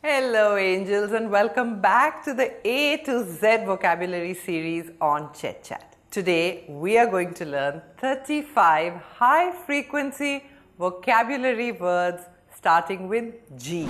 Hello angels and welcome back to the A to Z vocabulary series on ChetChat. Today we are going to learn 35 high frequency vocabulary words starting with G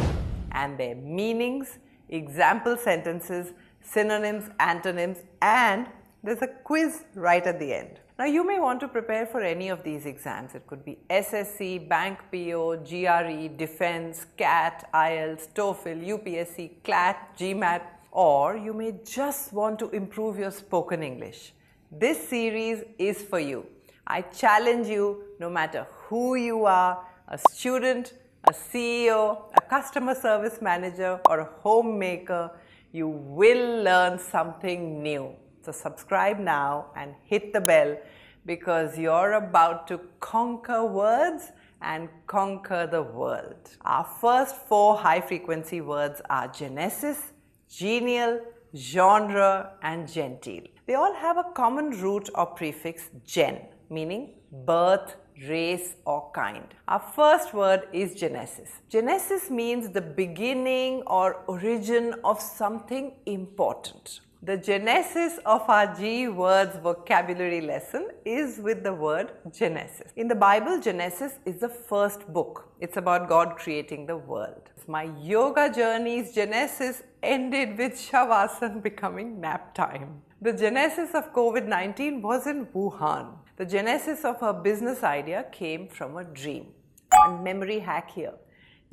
and their meanings, example sentences, synonyms, antonyms, and there's a quiz right at the end. Now you may want to prepare for any of these exams. It could be SSC, Bank PO, GRE, Defense, CAT, IELTS, TOEFL, UPSC, CLAT, GMAT, or you may just want to improve your spoken English. This series is for you. I challenge you, no matter who you are, a student, a CEO, a customer service manager, or a homemaker, you will learn something new. So subscribe now and hit the bell because you're about to conquer words and conquer the world. Our first 4 high frequency words are genesis, genial, genre, and genteel. They all have a common root or prefix gen, meaning birth, race, or kind. Our first word is genesis. Genesis means the beginning or origin of something important. The genesis of our G words vocabulary lesson is with the word Genesis. In the Bible, Genesis is the first book. It's about God creating the world. My yoga journey's genesis ended with Shavasana becoming nap time. The genesis of COVID-19 was in Wuhan. The genesis of her business idea came from a dream. One memory hack here.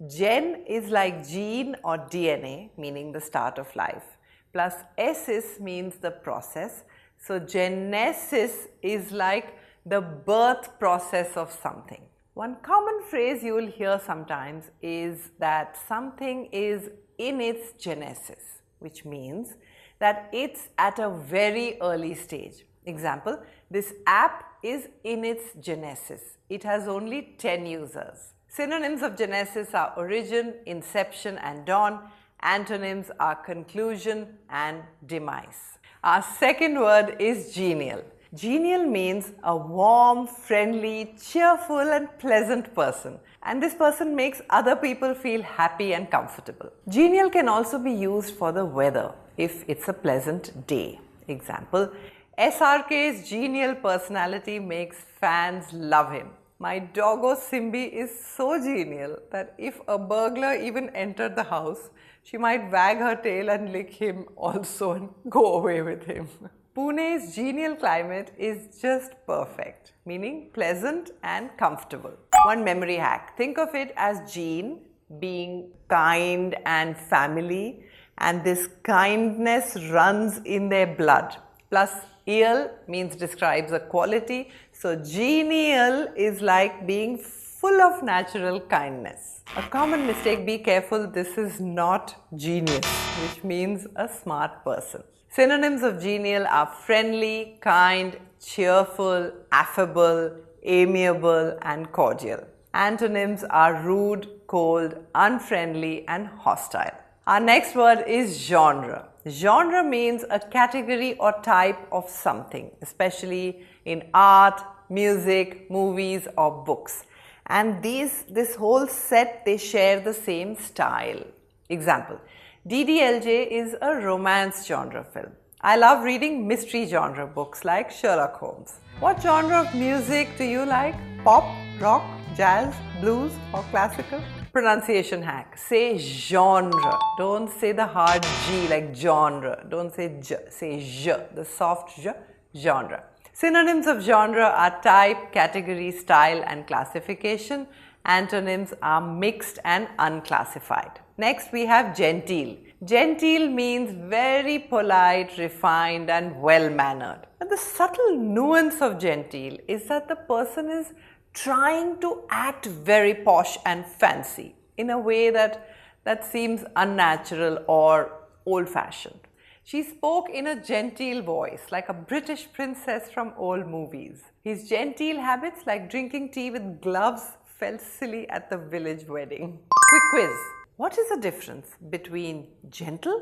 Gen is like gene or DNA, meaning the start of life. Plus esis means the process. So genesis is like the birth process of something. One common phrase you will hear sometimes is that something is in its genesis, which means that it's at a very early stage. Example, this app is in its genesis. It has only 10 users. Synonyms of genesis are origin, inception, and dawn. Antonyms are conclusion and demise. Our second word is genial. Genial means a warm, friendly, cheerful and pleasant person. And this person makes other people feel happy and comfortable. Genial can also be used for the weather if it's a pleasant day. Example, SRK's genial personality makes fans love him. My doggo Simbi is so genial that if a burglar even entered the house, she might wag her tail and lick him also and go away with him. Pune's genial climate is just perfect, meaning pleasant and comfortable. One memory hack. Think of it as gene being kind and family, and this kindness runs in their blood. Plus ial means describes a quality. So genial is like being full of natural kindness. A common mistake, be careful, this is not genius, which means a smart person. Synonyms of genial are friendly, kind, cheerful, affable, amiable, and cordial. Antonyms are rude, cold, unfriendly, and hostile. Our next word is genre. Genre means a category or type of something, especially in art, music, movies, or books. And this whole set, they share the same style. Example, DDLJ is a romance genre film. I love reading mystery genre books like Sherlock Holmes. What genre of music do you like? Pop, rock, jazz, blues, or classical? Pronunciation hack. Say genre. Don't say the hard G like genre. Don't say J. Say J, the soft J, genre. Synonyms of genre are type, category, style, and classification. Antonyms are mixed and unclassified. Next we have genteel. Genteel means very polite, refined, and well-mannered. And the subtle nuance of genteel is that the person is trying to act very posh and fancy in a way that seems unnatural or old-fashioned. She spoke in a genteel voice, like a British princess from old movies. His genteel habits, like drinking tea with gloves, felt silly at the village wedding. Quick quiz. What is the difference between gentle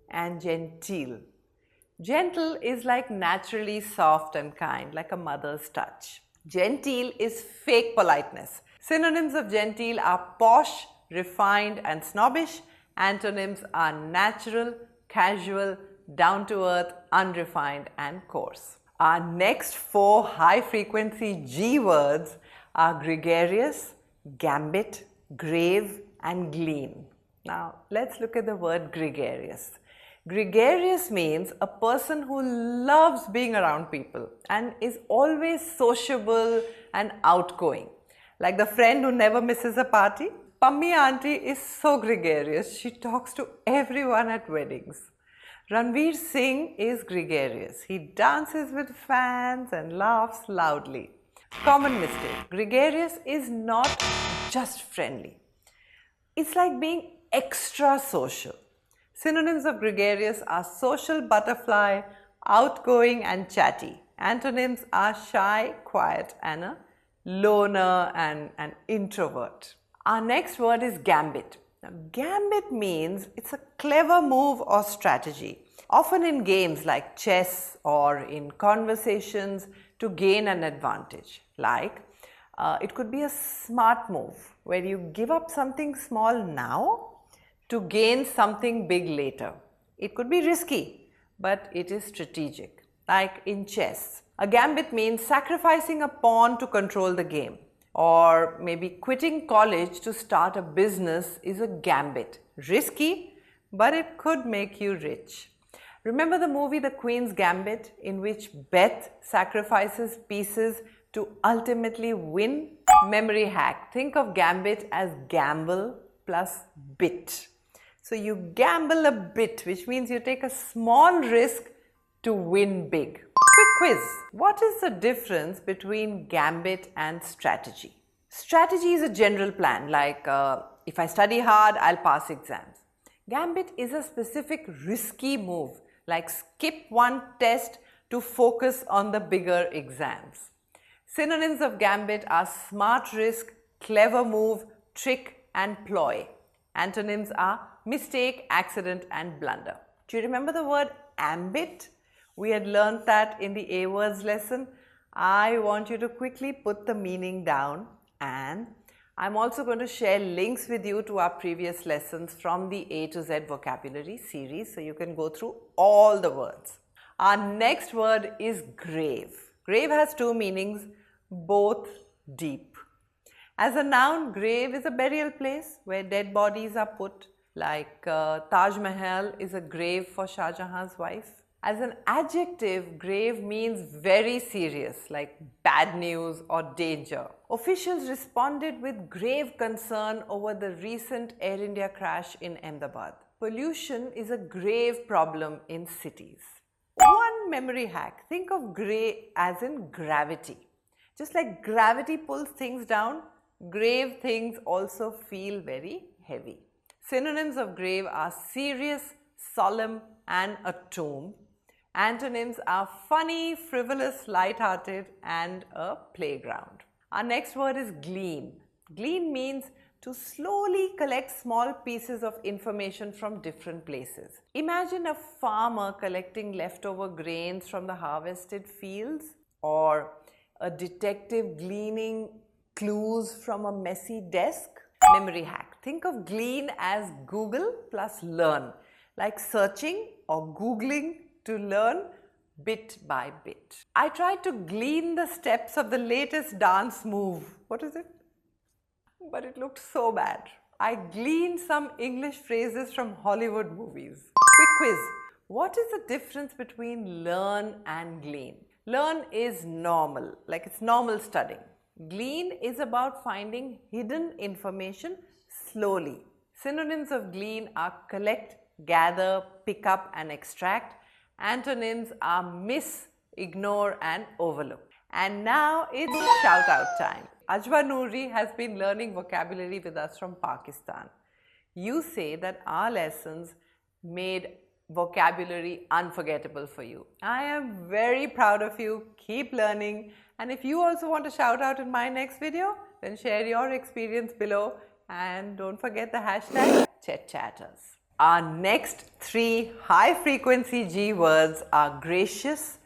and genteel? Gentle is like naturally soft and kind, like a mother's touch. Genteel is fake politeness. Synonyms of genteel are posh, refined, and snobbish. Antonyms are natural, casual, down to earth, unrefined, and coarse. Our next 4 high frequency G words are gregarious, gambit, grave, and glean. Now let's look at the word gregarious. Gregarious means a person who loves being around people and is always sociable and outgoing. Like the friend who never misses a party. Pammi auntie is so gregarious, she talks to everyone at weddings. Ranveer Singh is gregarious. He dances with fans and laughs loudly. Common mistake. Gregarious is not just friendly. It's like being extra social. Synonyms of gregarious are social butterfly, outgoing and chatty. Antonyms are shy, quiet, and a loner and an introvert. Our next word is gambit. Now, gambit means it's a clever move or strategy, often in games like chess or in conversations to gain an advantage. Like, it could be a smart move where you give up something small now to gain something big later. It could be risky, but it is strategic. Like in chess, a gambit means sacrificing a pawn to control the game. Or maybe quitting college to start a business is a gambit. Risky, but it could make you rich. Remember the movie The Queen's Gambit, in which Beth sacrifices pieces to ultimately win? Memory hack. Think of gambit as gamble plus bit. So you gamble a bit, which means you take a small risk to win big. Quick quiz. What is the difference between gambit and strategy? Strategy is a general plan, like if I study hard, I'll pass exams. Gambit is a specific risky move, like skip one test to focus on the bigger exams. Synonyms of gambit are smart risk, clever move, trick, and ploy. Antonyms are mistake, accident, and blunder. Do you remember the word ambit? We had learned that in the A words lesson. I want you to quickly put the meaning down, and I'm also going to share links with you to our previous lessons from the A to Z vocabulary series, so you can go through all the words. Our next word is grave. Grave has 2 meanings, both deep. As a noun, grave is a burial place where dead bodies are put, like Taj Mahal is a grave for Shah Jahan's wife. As an adjective, grave means very serious, like bad news or danger. Officials responded with grave concern over the recent Air India crash in Ahmedabad. Pollution is a grave problem in cities. One memory hack. Think of grey as in gravity. Just like gravity pulls things down, grave things also feel very heavy. Synonyms of grave are serious, solemn, and a tomb. Antonyms are funny, frivolous, light-hearted, and a playground. Our next word is glean. Glean means to slowly collect small pieces of information from different places. Imagine a farmer collecting leftover grains from the harvested fields, or a detective gleaning clues from a messy desk. Memory hack. Think of glean as Google plus learn, like searching or Googling to learn bit by bit. I tried to glean the steps of the latest dance move. What is it? But it looked so bad. I gleaned some English phrases from Hollywood movies. Quick quiz. What is the difference between learn and glean? Learn is normal, like it's normal studying. Glean is about finding hidden information slowly. Synonyms of glean are collect, gather, pick up, and extract. Antonyms are miss, ignore, and overlook. And now it's shout out time. Ajwa Noori has been learning vocabulary with us from Pakistan. You say that our lessons made vocabulary unforgettable for you. I am very proud of you. Keep learning. And if you also want a shout out in my next video, then share your experience below. And don't forget the hashtag ChetChatters. Our next 3 high frequency G words are gracious,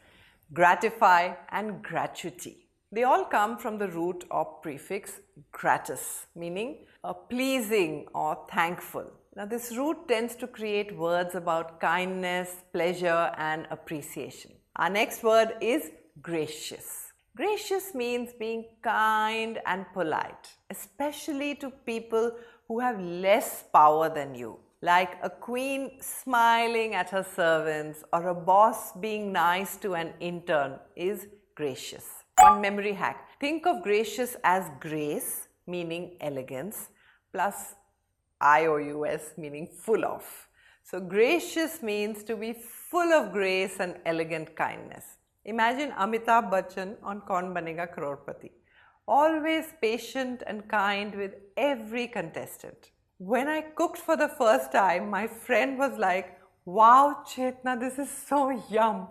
gratify, and gratuity. They all come from the root or prefix gratus, meaning pleasing or thankful. Now this root tends to create words about kindness, pleasure and appreciation. Our next word is gracious. Gracious means being kind and polite, especially to people who have less power than you. Like a queen smiling at her servants or a boss being nice to an intern is gracious. One memory hack. Think of gracious as grace, meaning elegance, plus IOUS, meaning full of. So gracious means to be full of grace and elegant kindness. Imagine Amitabh Bachchan on Kaun Banega Crorepati. Always patient and kind with every contestant. When I cooked for the first time, my friend was like, "Wow, Chetna, this is so yum."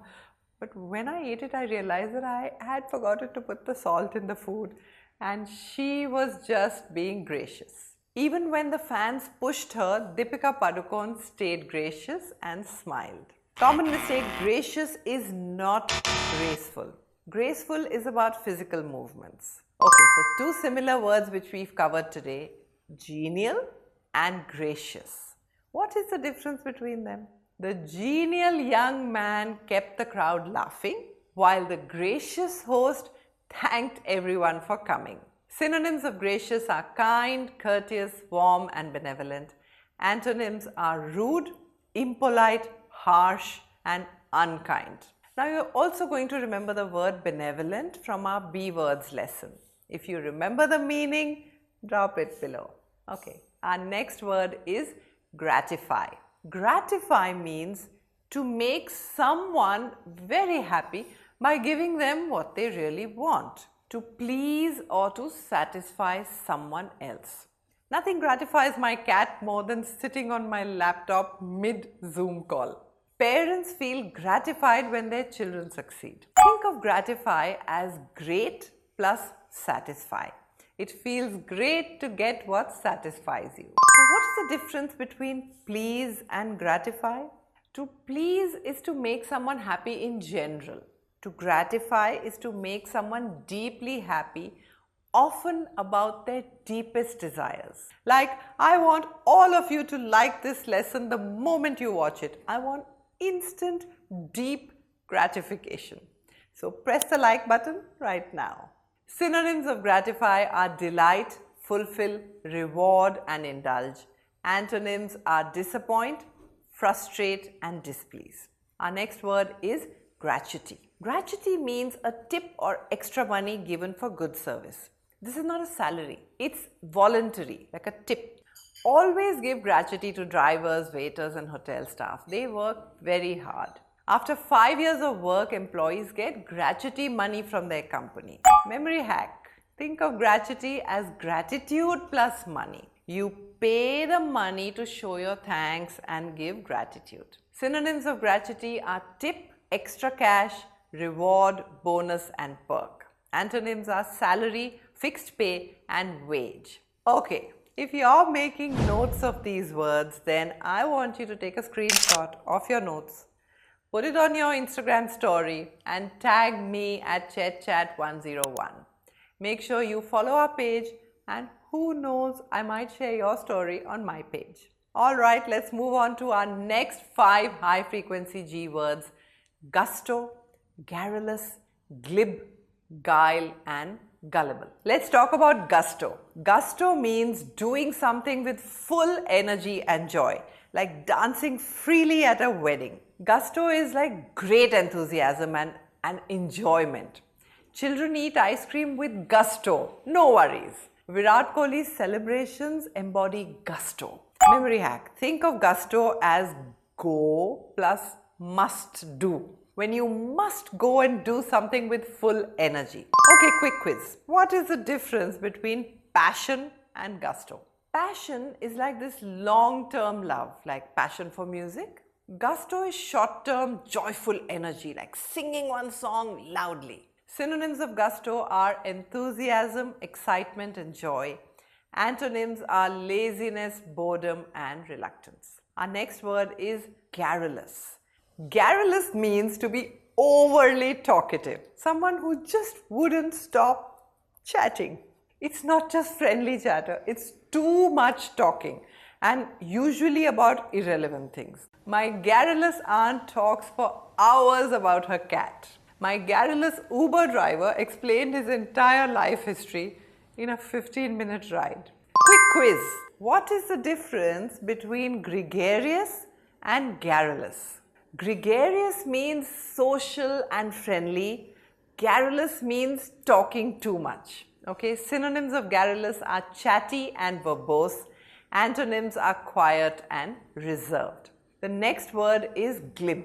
But when I ate it, I realized that I had forgotten to put the salt in the food, and she was just being gracious. Even when the fans pushed her, Deepika Padukone stayed gracious and smiled. Common mistake, gracious is not graceful. Graceful is about physical movements. Okay, so two similar words which we've covered today, genial and gracious. What is the difference between them? The genial young man kept the crowd laughing, while the gracious host thanked everyone for coming. Synonyms of gracious are kind, courteous, warm and benevolent. Antonyms are rude, impolite, harsh and unkind. Now you're also going to remember the word benevolent from our B words lesson. If you remember the meaning, drop it below. Okay, our next word is gratify. Gratify means to make someone very happy by giving them what they really want, to please or to satisfy someone else. Nothing gratifies my cat more than sitting on my laptop mid-Zoom call. Parents feel gratified when their children succeed. Think of gratify as great plus satisfy. It feels great to get what satisfies you. So what's the difference between please and gratify? To please is to make someone happy in general. To gratify is to make someone deeply happy, often about their deepest desires. Like, I want all of you to like this lesson the moment you watch it. I want instant, deep gratification. So press the like button right now. Synonyms of gratify are delight, fulfill, reward and indulge. Antonyms are disappoint, frustrate and displease. Our next word is gratuity. Gratuity means a tip or extra money given for good service. This is not a salary, it's voluntary, like a tip. Always give gratuity to drivers, waiters and hotel staff. They work very hard. After 5 years of work, employees get gratuity money from their company. Memory hack. Think of gratuity as gratitude plus money. You pay the money to show your thanks and give gratitude. Synonyms of gratuity are tip, extra cash, reward, bonus and perk. Antonyms are salary, fixed pay and wage. Okay, if you're making notes of these words, then I want you to take a screenshot of your notes, put it on your Instagram story and tag me at ChetChat101. Make sure you follow our page and who knows, I might share your story on my page. Alright, let's move on to our next 5 high frequency G words: gusto, garrulous, glib, guile and gullible. Let's talk about gusto. Gusto means doing something with full energy and joy, like dancing freely at a wedding. Gusto is like great enthusiasm and enjoyment. Children eat ice cream with gusto, no worries. Virat Kohli's celebrations embody gusto. Memory hack. Think of gusto as go plus must do. When you must go and do something with full energy. Okay, quick quiz. What is the difference between passion and gusto? Passion is like this long-term love, like passion for music. Gusto is short-term, joyful energy, like singing one song loudly. Synonyms of gusto are enthusiasm, excitement and joy. Antonyms are laziness, boredom and reluctance. Our next word is garrulous. Garrulous means to be overly talkative. Someone who just wouldn't stop chatting. It's not just friendly chatter, it's too much talking. and usually about irrelevant things. My garrulous aunt talks for hours about her cat. My garrulous Uber driver explained his entire life history in a 15-minute ride. Quick quiz. What is the difference between gregarious and garrulous? Gregarious means social and friendly. Garrulous means talking too much. Okay, synonyms of garrulous are chatty and verbose. Antonyms are quiet and reserved. The next word is glib.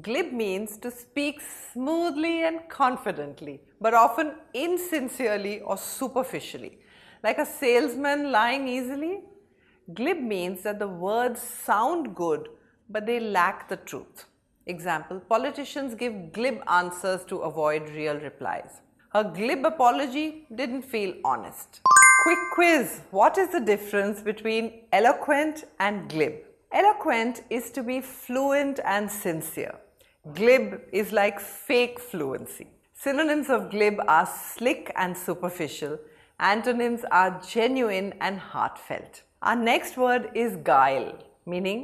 Glib means to speak smoothly and confidently, but often insincerely or superficially. Like a salesman lying easily. Glib means that the words sound good, but they lack the truth. Example, politicians give glib answers to avoid real replies. Her glib apology didn't feel honest. Quick quiz. What is the difference between eloquent and glib? Eloquent is to be fluent and sincere. Glib is like fake fluency. Synonyms of glib are slick and superficial. Antonyms are genuine and heartfelt. Our next word is guile, meaning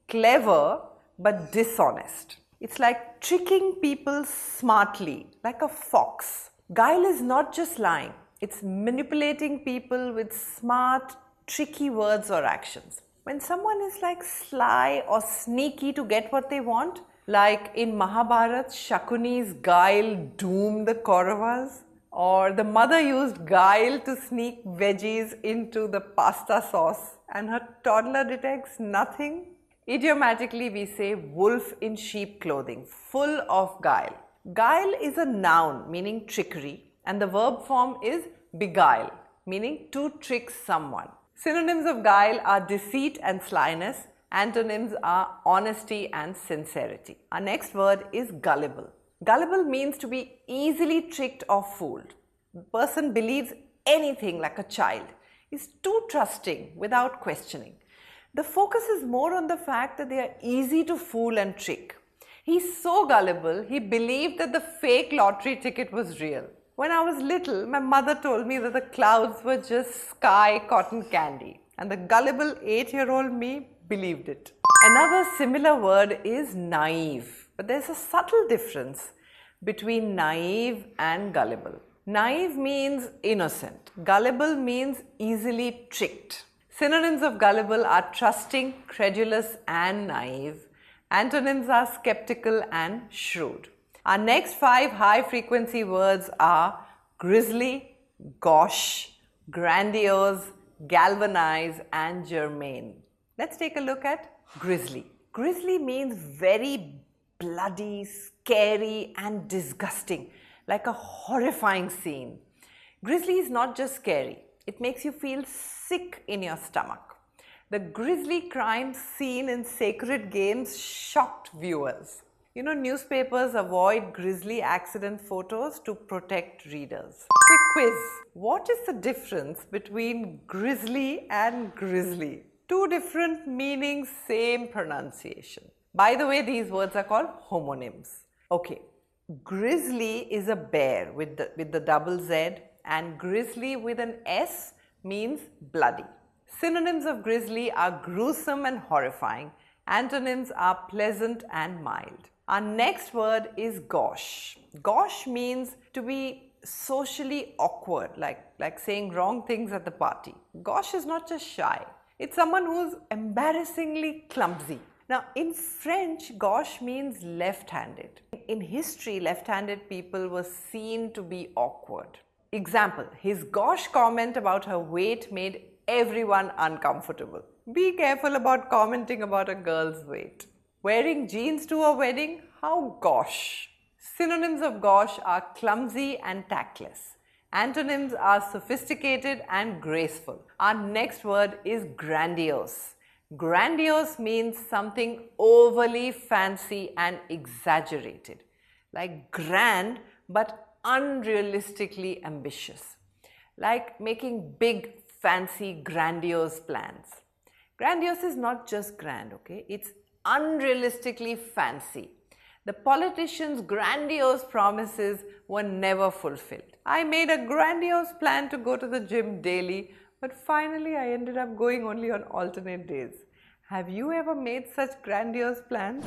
clever but dishonest. It's like tricking people smartly, like a fox. Guile is not just lying. It's manipulating people with smart, tricky words or actions. When someone is like sly or sneaky to get what they want, like in Mahabharata, Shakuni's guile doomed the Kauravas, or the mother used guile to sneak veggies into the pasta sauce and her toddler detects nothing. Idiomatically, we say wolf in sheep clothing, full of guile. Guile is a noun meaning trickery, and the verb form is beguile, meaning to trick someone. Synonyms of guile are deceit and slyness. Antonyms are honesty and sincerity. Our next word is gullible. Gullible means to be easily tricked or fooled. The person believes anything like a child, is too trusting without questioning. The focus is more on the fact that they are easy to fool and trick. He's so gullible, he believed that the fake lottery ticket was real. When I was little, my mother told me that the clouds were just sky cotton candy, and the gullible 8-year-old me believed it. Another similar word is naive, but there's a subtle difference between naive and gullible. Naive means innocent. Gullible means easily tricked. Synonyms of gullible are trusting, credulous and naive. Antonyms are skeptical and shrewd. Our next 5 high-frequency words are grizzly, gauche, grandiose, galvanize and germane. Let's take a look at grizzly. Grizzly means very bloody, scary and disgusting, like a horrifying scene. Grizzly is not just scary, it makes you feel sick in your stomach. The grisly crime scene in Sacred Games shocked viewers. You know, newspapers avoid grisly accident photos to protect readers. Quick quiz. What is the difference between grizzly and grizzly? 2 different meanings, same pronunciation. By the way, these words are called homonyms. Okay, grizzly is a bear with the double Z, and grizzly with an S means bloody. Synonyms of grizzly are gruesome and horrifying. Antonyms are pleasant and mild. Our next word is gauche. Gauche means to be socially awkward, like saying wrong things at the party. Gauche is not just shy. It's someone who's embarrassingly clumsy. Now, in French, gauche means left-handed. In history, left-handed people were seen to be awkward. Example, his gauche comment about her weight made everyone uncomfortable. Be careful about commenting about a girl's weight. Wearing jeans to a wedding? How gauche. Synonyms of gauche are clumsy and tactless. Antonyms are sophisticated and graceful. Our next word is grandiose. Grandiose means something overly fancy and exaggerated, like grand but unrealistically ambitious, like making big, fancy, grandiose plans. Grandiose is not just grand, okay? It's unrealistically fancy. The politicians' grandiose promises were never fulfilled. I made a grandiose plan to go to the gym daily, but finally I ended up going only on alternate days. Have you ever made such grandiose plans?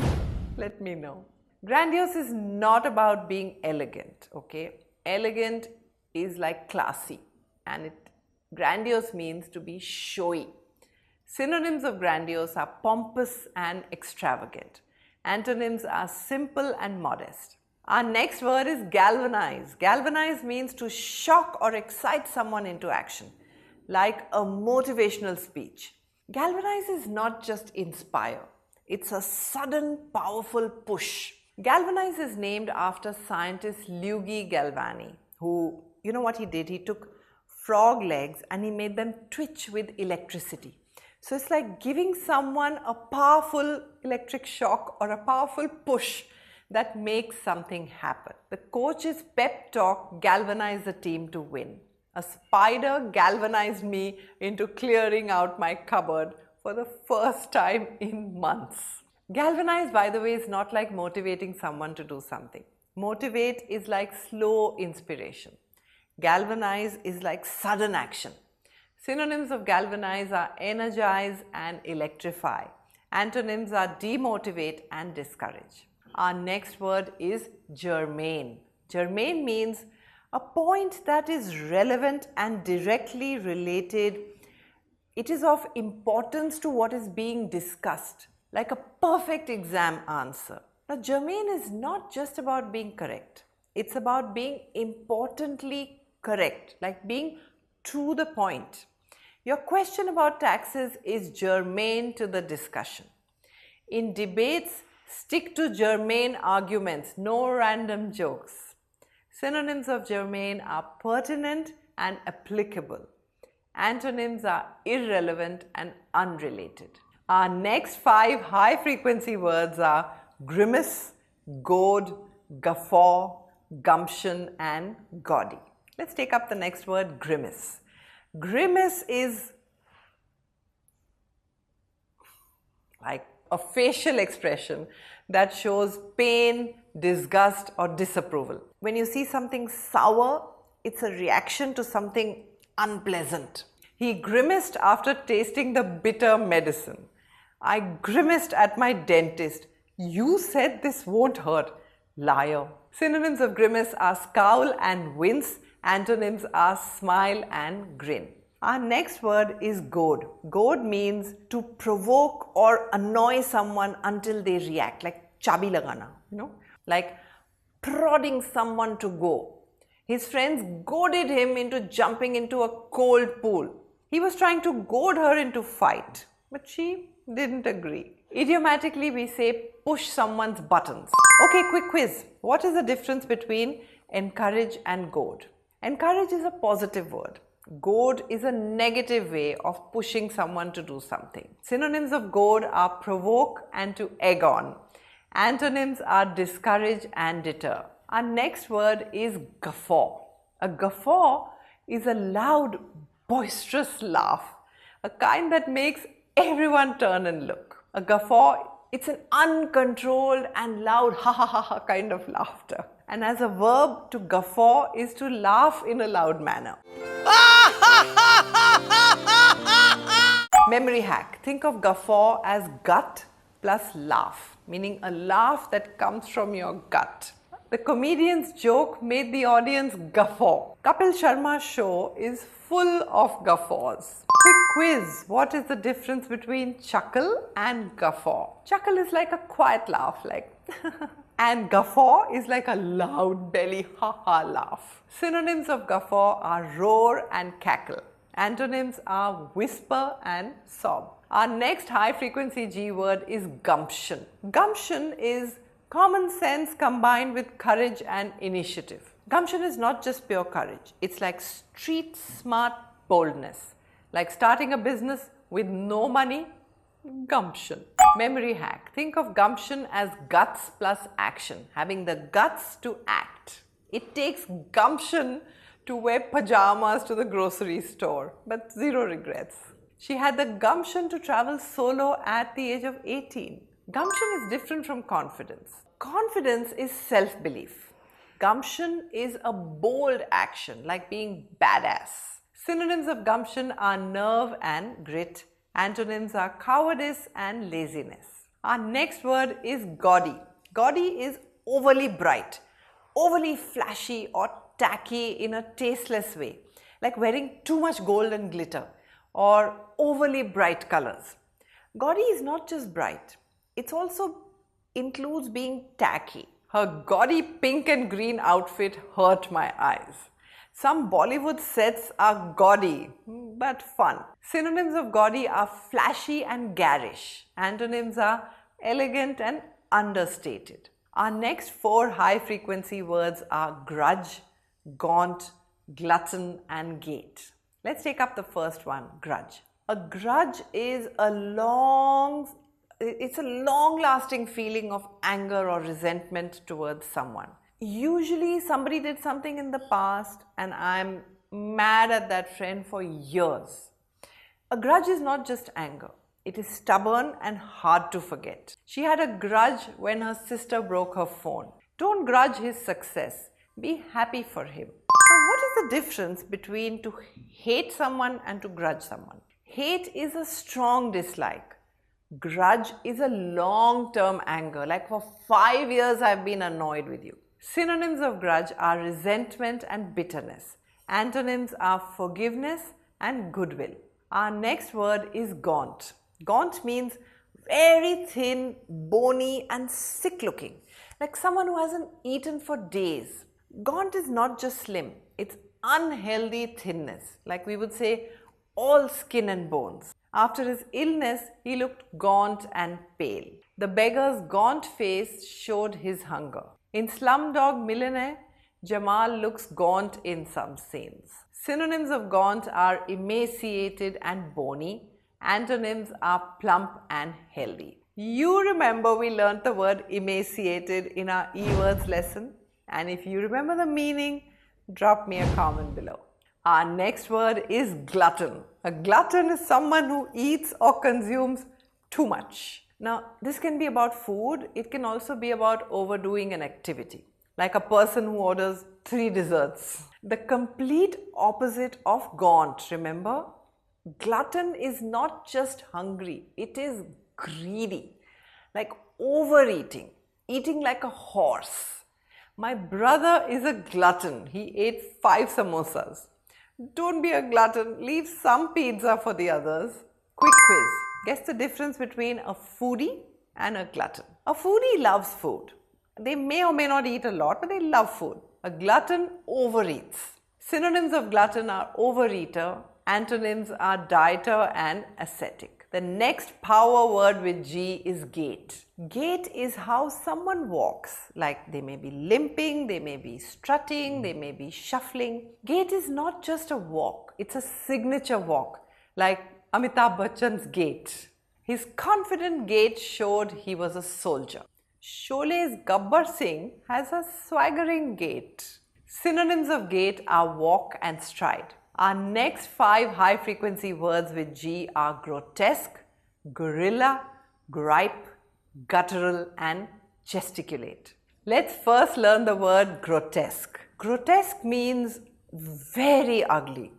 Let me know. Grandiose is not about being elegant, okay? Elegant is like classy, and grandiose means to be showy. Synonyms of grandiose are pompous and extravagant. Antonyms are simple and modest. Our next word is galvanize. Galvanize means to shock or excite someone into action, like a motivational speech. Galvanize is not just inspire. It's a sudden, powerful push. Galvanize is named after scientist Luigi Galvani, who, you know what he did? He took frog legs and he made them twitch with electricity. So it's like giving someone a powerful electric shock or a powerful push that makes something happen. The coach's pep talk galvanized the team to win. A spider galvanized me into clearing out my cupboard for the first time in months. Galvanize, by the way, is not like motivating someone to do something. Motivate is like slow inspiration. Galvanize is like sudden action. Synonyms of galvanize are energize and electrify. Antonyms are demotivate and discourage. Our next word is germane. Germane means a point that is relevant and directly related. It is of importance to what is being discussed, like a perfect exam answer. Now, germane is not just about being correct. It's about being importantly correct, like being to the point. Your question about taxes is germane to the discussion. In debates, stick to germane arguments, no random jokes. Synonyms of germane are pertinent and applicable. Antonyms are irrelevant and unrelated. Our next 5 high-frequency words are grimace, goad, guffaw, gumption, and gaudy. Let's take up the next word, grimace. Grimace is like a facial expression that shows pain, disgust, or disapproval. When you see something sour, it's a reaction to something unpleasant. He grimaced after tasting the bitter medicine. I grimaced at my dentist. You said this won't hurt. Liar. Synonyms of grimace are scowl and wince. Antonyms are smile and grin. Our next word is goad. Goad means to provoke or annoy someone until they react, like chabi lagana, like prodding someone to go. His friends goaded him into jumping into a cold pool. He was trying to goad her into fight, but she didn't agree. Idiomatically, we say push someone's buttons. Okay, quick quiz. What is the difference between encourage and goad? Encourage is a positive word. Goad is a negative way of pushing someone to do something. Synonyms of goad are provoke and to egg on. Antonyms are discourage and deter. Our next word is guffaw. A guffaw is a loud, boisterous laugh, a kind that makes everyone turn and look. A guffaw, it's an uncontrolled and loud ha ha ha ha kind of laughter. And as a verb, to guffaw is to laugh in a loud manner. Memory hack. Think of guffaw as gut plus laugh, meaning a laugh that comes from your gut. The comedian's joke made the audience guffaw. Kapil Sharma's show is full of guffaws. Quick quiz. What is the difference between chuckle and guffaw? Chuckle is like a quiet laugh, like and guffaw is like a loud belly ha-ha laugh. Synonyms of guffaw are roar and cackle. Antonyms are whisper and sob. Our next high frequency G word is gumption. Gumption is common sense combined with courage and initiative. Gumption is not just pure courage. It's like street smart boldness. Like starting a business with no money, gumption. Memory hack. Think of gumption as guts plus action, having the guts to act. It takes gumption to wear pajamas to the grocery store, but zero regrets. She had the gumption to travel solo at the age of 18. Gumption is different from confidence. Confidence is self-belief. Gumption is a bold action, like being badass. Synonyms of gumption are nerve and grit. Antonyms are cowardice and laziness. Our next word is gaudy. Gaudy is overly bright, overly flashy or tacky in a tasteless way, like wearing too much gold and glitter or overly bright colors. Gaudy is not just bright, it also includes being tacky. Her gaudy pink and green outfit hurt my eyes. Some Bollywood sets are gaudy, but fun. Synonyms of gaudy are flashy and garish. Antonyms are elegant and understated. Our next 4 high-frequency words are grudge, gaunt, glutton and gate. Let's take up the first one, grudge. A grudge is a long-lasting feeling of anger or resentment towards someone. Usually somebody did something in the past and I'm mad at that friend for years. A grudge is not just anger. It is stubborn and hard to forget. She had a grudge when her sister broke her phone. Don't grudge his success. Be happy for him. So what is the difference between to hate someone and to grudge someone? Hate is a strong dislike. Grudge is a long-term anger, like for 5 years I've been annoyed with you. Synonyms of grudge are resentment and bitterness. Antonyms are forgiveness and goodwill. Our next word is gaunt. Gaunt means very thin, bony and sick looking, like someone who hasn't eaten for days. Gaunt is not just slim, it's unhealthy thinness, like we would say all skin and bones. After his illness, he looked gaunt and pale. The beggar's gaunt face showed his hunger. In Slumdog Millionaire, Jamal looks gaunt in some scenes. Synonyms of gaunt are emaciated and bony. Antonyms are plump and healthy. You remember we learnt the word emaciated in our e-words lesson. And if you remember the meaning, drop me a comment below. Our next word is glutton. A glutton is someone who eats or consumes too much. Now, this can be about food. It can also be about overdoing an activity, like a person who orders 3 desserts. The complete opposite of gaunt, remember? Glutton is not just hungry, it is greedy, like overeating, eating like a horse. My brother is a glutton. He ate 5 samosas. Don't be a glutton. Leave some pizza for the others. Quick quiz. Guess the difference between a foodie and a glutton. A foodie loves food. They may or may not eat a lot, but they love food. A glutton overeats. Synonyms of glutton are overeater. Antonyms are dieter and ascetic. The next power word with G is gait. Gait is how someone walks. Like they may be limping, they may be strutting, they may be shuffling. Gait is not just a walk, it's a signature walk, like Amitabh Bachchan's gait. His confident gait showed he was a soldier. Shole's Gabbar Singh has a swaggering gait. Synonyms of gait are walk and stride. Our next 5 high-frequency words with G are grotesque, gorilla, gripe, guttural and gesticulate. Let's first learn the word grotesque. Grotesque means very ugly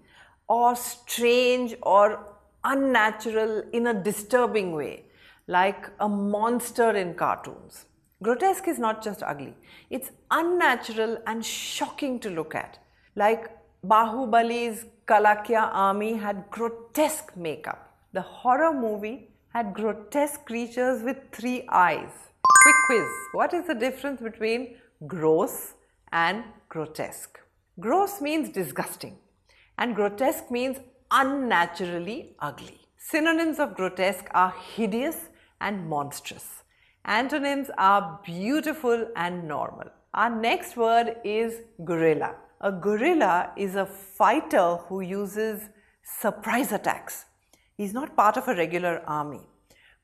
or strange or unnatural in a disturbing way, like a monster in cartoons. Grotesque is not just ugly, it's unnatural and shocking to look at, like Bahubali's Kalakya army had grotesque makeup. The horror movie had grotesque creatures with 3 eyes. Quick quiz. What is the difference between gross and grotesque? Gross means disgusting and grotesque means unnaturally ugly. Synonyms of grotesque are hideous and monstrous. Antonyms are beautiful and normal. Our next word is gorilla. A gorilla is a fighter who uses surprise attacks. He's not part of a regular army.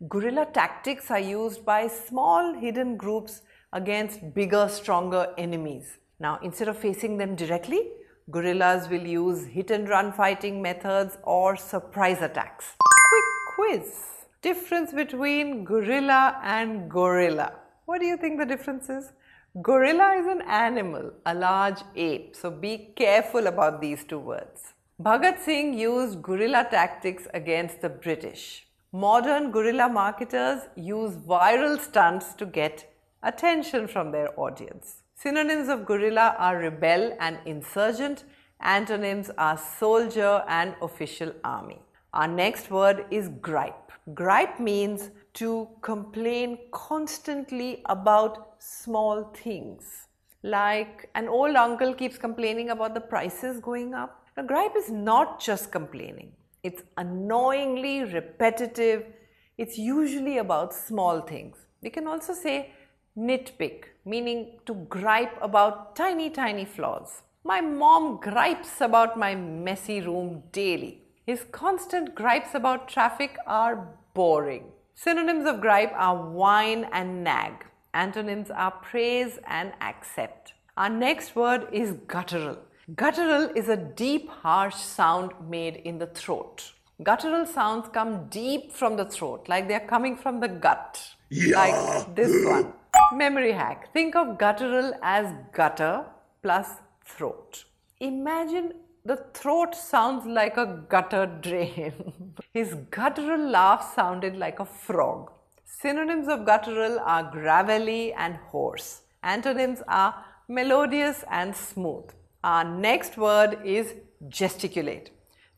Guerrilla tactics are used by small hidden groups against bigger, stronger enemies. Now, instead of facing them directly, guerrillas will use hit and run fighting methods or surprise attacks. Quick quiz. Difference between gorilla and gorilla. What do you think the difference is? Gorilla is an animal, a large ape. So be careful about these 2 words. Bhagat Singh used guerrilla tactics against the British. Modern guerrilla marketers use viral stunts to get attention from their audience. Synonyms of guerrilla are rebel and insurgent. Antonyms are soldier and official army. Our next word is gripe. Gripe means to complain constantly about small things. Like an old uncle keeps complaining about the prices going up. Now, gripe is not just complaining. It's annoyingly repetitive. It's usually about small things. We can also say nitpick, meaning to gripe about tiny flaws. My mom gripes about my messy room daily. His constant gripes about traffic are boring. Synonyms of gripe are whine and nag. Antonyms are praise and accept. Our next word is guttural. Guttural is a deep, harsh sound made in the throat. Guttural sounds come deep from the throat, like they're coming from the gut. Yeah. Like this one. Memory hack. Think of guttural as gutter plus throat. Imagine the throat sounds like a gutter drain. His guttural laugh sounded like a frog. Synonyms of guttural are gravelly and hoarse. Antonyms are melodious and smooth. Our next word is gesticulate.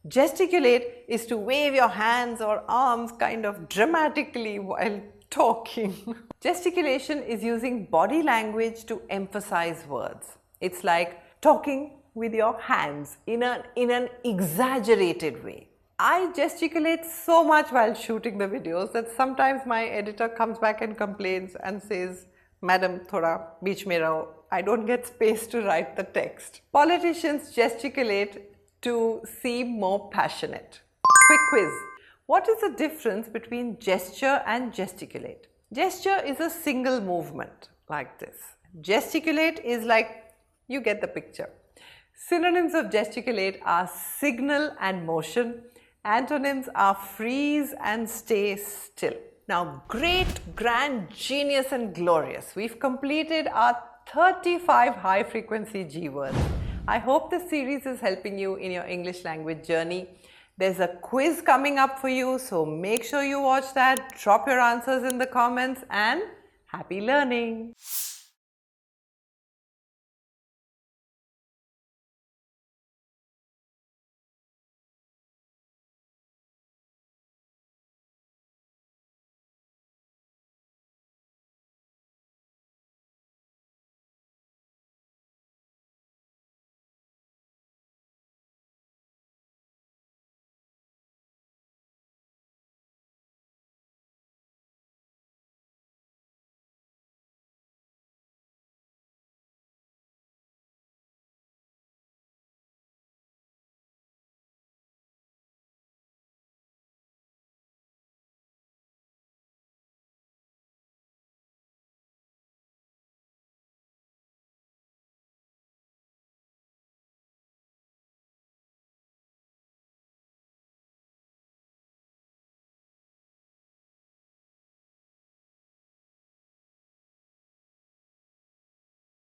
Gesticulate is to wave your hands or arms kind of dramatically while talking. Gesticulation is using body language to emphasize words. It's like talking with your hands in an exaggerated way. I gesticulate so much while shooting the videos that sometimes my editor comes back and complains and says, "Madam, thoda beech mein raho. I don't get space to write the text." Politicians gesticulate to seem more passionate. Quick quiz. What is the difference between gesture and gesticulate? Gesture is a single movement like this. Gesticulate is like, you get the picture. Synonyms of gesticulate are signal and motion. Antonyms are freeze and stay still. Now, great, grand, genius and glorious. We've completed our 35 high frequency G words. I hope this series is helping you in your English language journey. There's a quiz coming up for you, so make sure you watch that. Drop your answers in the comments and happy learning.